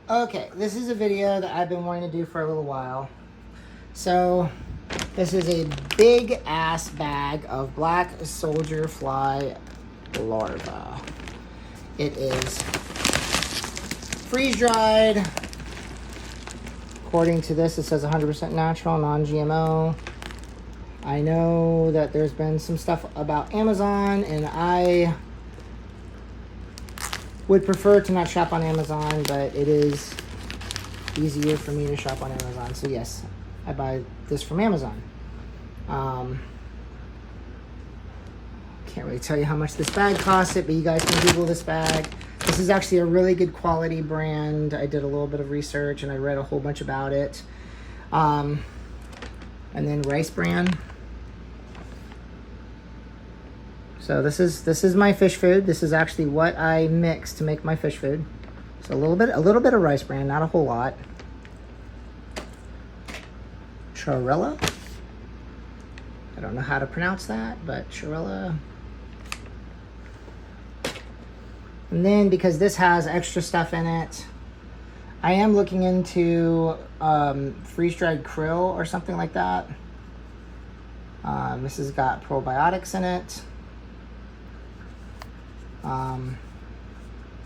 Okay, this is a video that I've been wanting to do for a little while. So, this is a big ass bag of black soldier fly larvae. It is freeze dried. According to this, it says 100% natural, non-GMO. I know that there's been some stuff about Amazon, and I would prefer to not shop on Amazon, but it is easier for me to shop on Amazon. So yes, I buy this from Amazon. Can't really tell you how much this bag costs but you guys can Google this bag. This is actually a really good quality brand. I did a little bit of research and I read a whole bunch about it. And then Rice Bran. So this is my fish food. This is actually what I mix to make my fish food. So a little bit of Rice Bran, not a whole lot. Chlorella. I don't know how to pronounce that, but Chlorella. And then because this has extra stuff in it, I am looking into freeze-dried krill or something like that. This has got probiotics in it.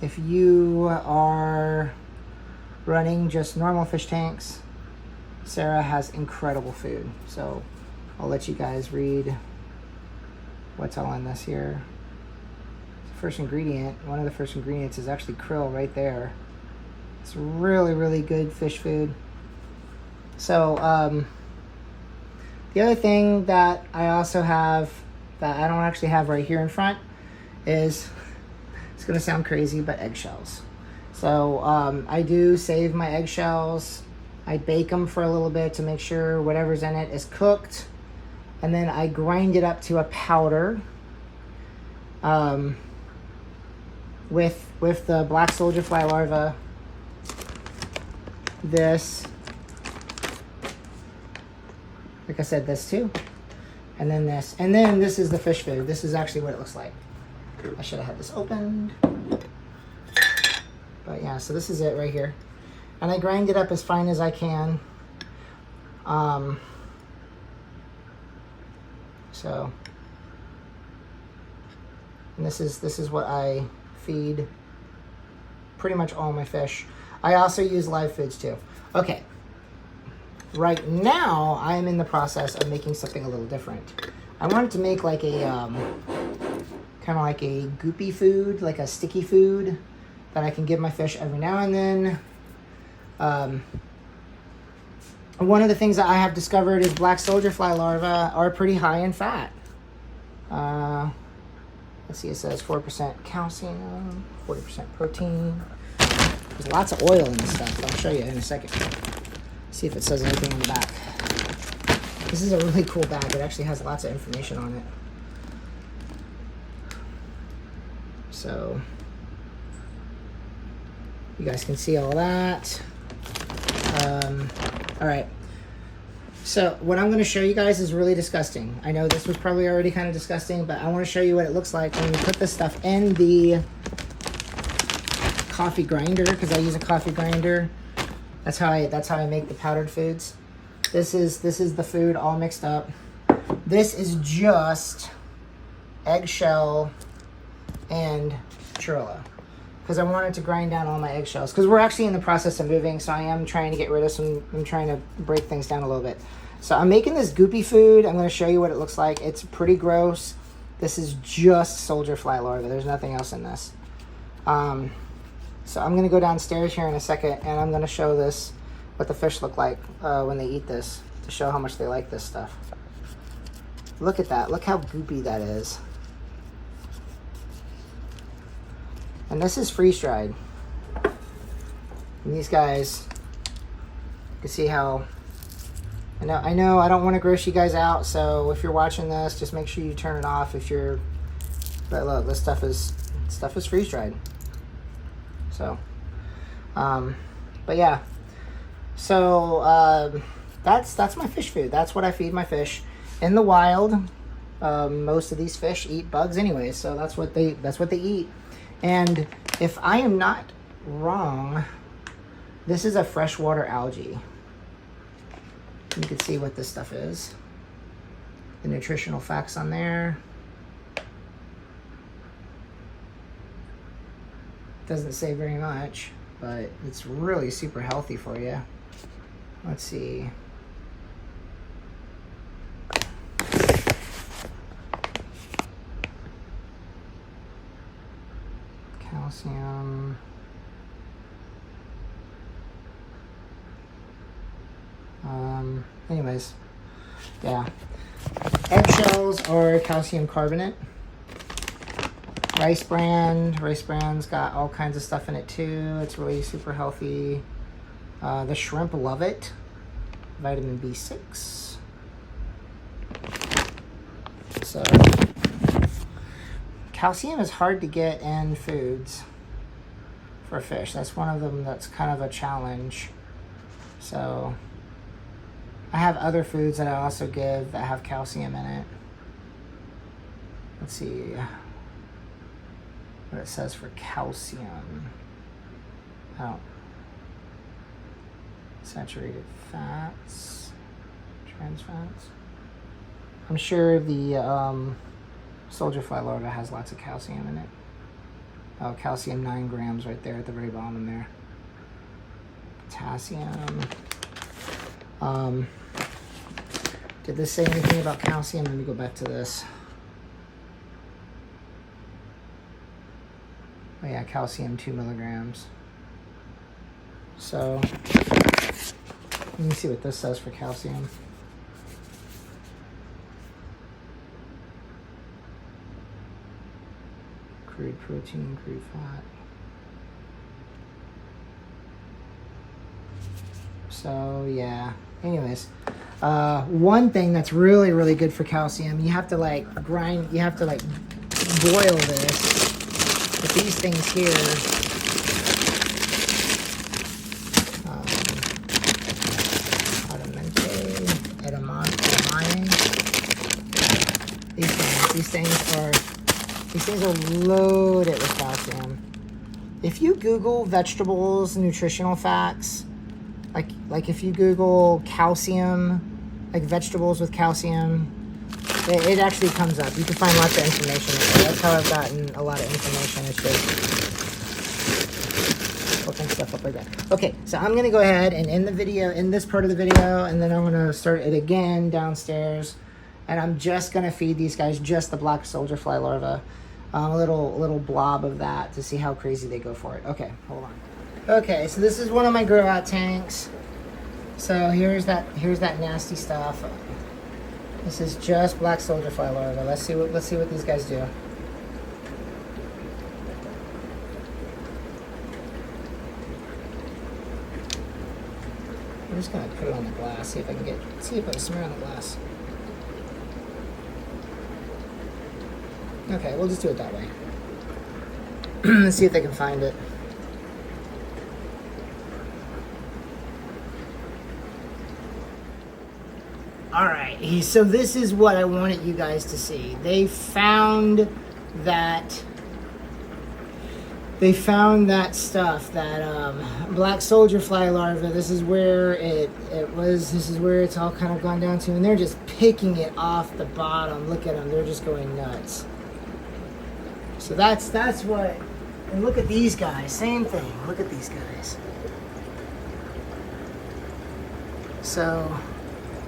If you are running just normal fish tanks, Sarah has incredible food. So I'll let you guys read what's all in this here. The first ingredient, one of the first ingredients is actually krill right there. It's really, really good fish food. So the other thing that I also have that I don't actually have right here in front is, it's gonna sound crazy, but eggshells. So I do save my eggshells. I bake them for a little bit to make sure whatever's in it is cooked. And then I grind it up to a powder with the black soldier fly larva. This, like I said, this too. And then this. And then this is the fish food. This is actually what it looks like. I should have had this opened. But yeah, so this is it right here. And I grind it up as fine as I can. So, and this is what I feed pretty much all my fish. I also use live foods too. Okay. Right now, I am in the process of making something a little different. I wanted to make like a kind of like a goopy food, like a sticky food that I can give my fish every now and then. One of the things that I have discovered is black soldier fly larvae are pretty high in fat. Let's see, it says 4% calcium, 40% protein. There's lots of oil in this stuff. I'll show you in a second. See if it says anything on the back. This is a really cool bag. It actually has lots of information on it. So you guys can see all that. All right. So what I'm going to show you guys is really disgusting. I know this was probably already kind of disgusting, but I want to show you what it looks like when you put this stuff in the coffee grinder, because I use a coffee grinder. That's how I make the powdered foods. This is the food all mixed up. This is just eggshell and Chlorella, because I wanted to grind down all my eggshells, because we're actually in the process of moving, so I am trying to get rid of some. I'm trying to break things down a little bit. So I'm making this goopy food. I'm going to show you what it looks like. It's pretty gross. This is just soldier fly larvae. There's nothing else in this. So I'm going to go downstairs here in a second, and I'm going to show this, what the fish look like when they eat this, to show how much they like this stuff. Look at that. Look how goopy that is. And this is freeze-dried. And these guys, you can see how, I know I don't want to gross you guys out, so if you're watching this, just make sure you turn it off if you're, but look, this stuff is freeze-dried. So, but yeah. So, that's my fish food. That's what I feed my fish. In the wild, most of these fish eat bugs anyway, so that's what they eat. And if I am not wrong, This is a freshwater algae. You can see what this stuff is. The nutritional facts on there. Doesn't say very much, but it's really super healthy for you. Let's see. Calcium. Anyways, yeah. Eggshells are calcium carbonate. Rice Bran's got all kinds of stuff in it too. It's really super healthy. The shrimp love it. Vitamin B6. So, calcium is hard to get in foods for fish. That's one of them that's kind of a challenge. So, I have other foods that I also give that have calcium in it. Let's see what it says for calcium. Oh. Saturated fats, trans fats. I'm sure the soldier fly larva has lots of calcium in it. Oh, calcium 9 grams right there at the very bottom there. Potassium. Did this say anything about calcium? Let me go back to this. Oh yeah, calcium 2 milligrams. So, let me see what this says for calcium. Crude protein, crude fat. So, yeah. Anyways, one thing that's really, really good for calcium, you have to like boil this. But these things here, edamame. These things are loaded with calcium. If you Google vegetables nutritional facts, like if you Google calcium, like vegetables with calcium, it actually comes up. You can find lots of information in there. That's how I've gotten a lot of information. It's just looking stuff up like that. Okay, so I'm gonna go ahead and end the video, in this part of the video, and then I'm gonna start it again downstairs. And I'm just gonna feed these guys just the black soldier fly larva. A little blob of that to see how crazy they go for it. Okay, hold on. Okay, so this is one of my grow out tanks. So here's that nasty stuff. This is just black soldier fly larva. Let's see what these guys do. I'm just gonna put it on the glass, see if I can smear on the glass. Okay, we'll just do it that way. Let's see if they can find it. Alright, so this is what I wanted you guys to see. They found that stuff, that black soldier fly larva. This is where this is where it's all kind of gone down to, and they're just picking it off the bottom. Look at them, they're just going nuts. So that's what, and look at these guys, same thing. Look at these guys. So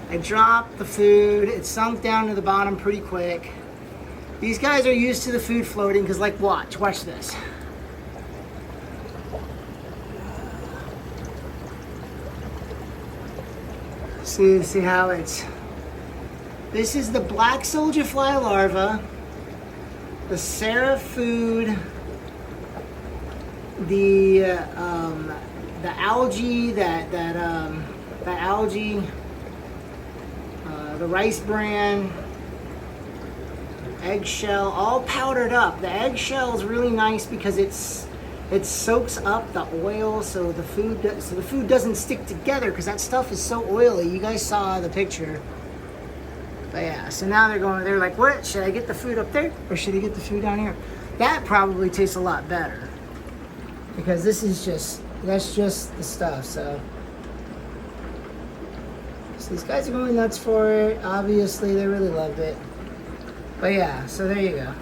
I dropped the food, it sunk down to the bottom pretty quick. These guys are used to the food floating because, like, watch this. See how it's, this is the black soldier fly larva, the Sarah food, the algae, the Rice Bran, eggshell, all powdered up. The eggshell is really nice because it soaks up the oil, so the food doesn't stick together because that stuff is so oily. You guys saw the picture. But yeah, so now they're like, what? Should I get the food up there or should I get the food down here? That probably tastes a lot better because this is just that's just the stuff. So these guys are going nuts for it. Obviously, they really loved it. But yeah, so there you go.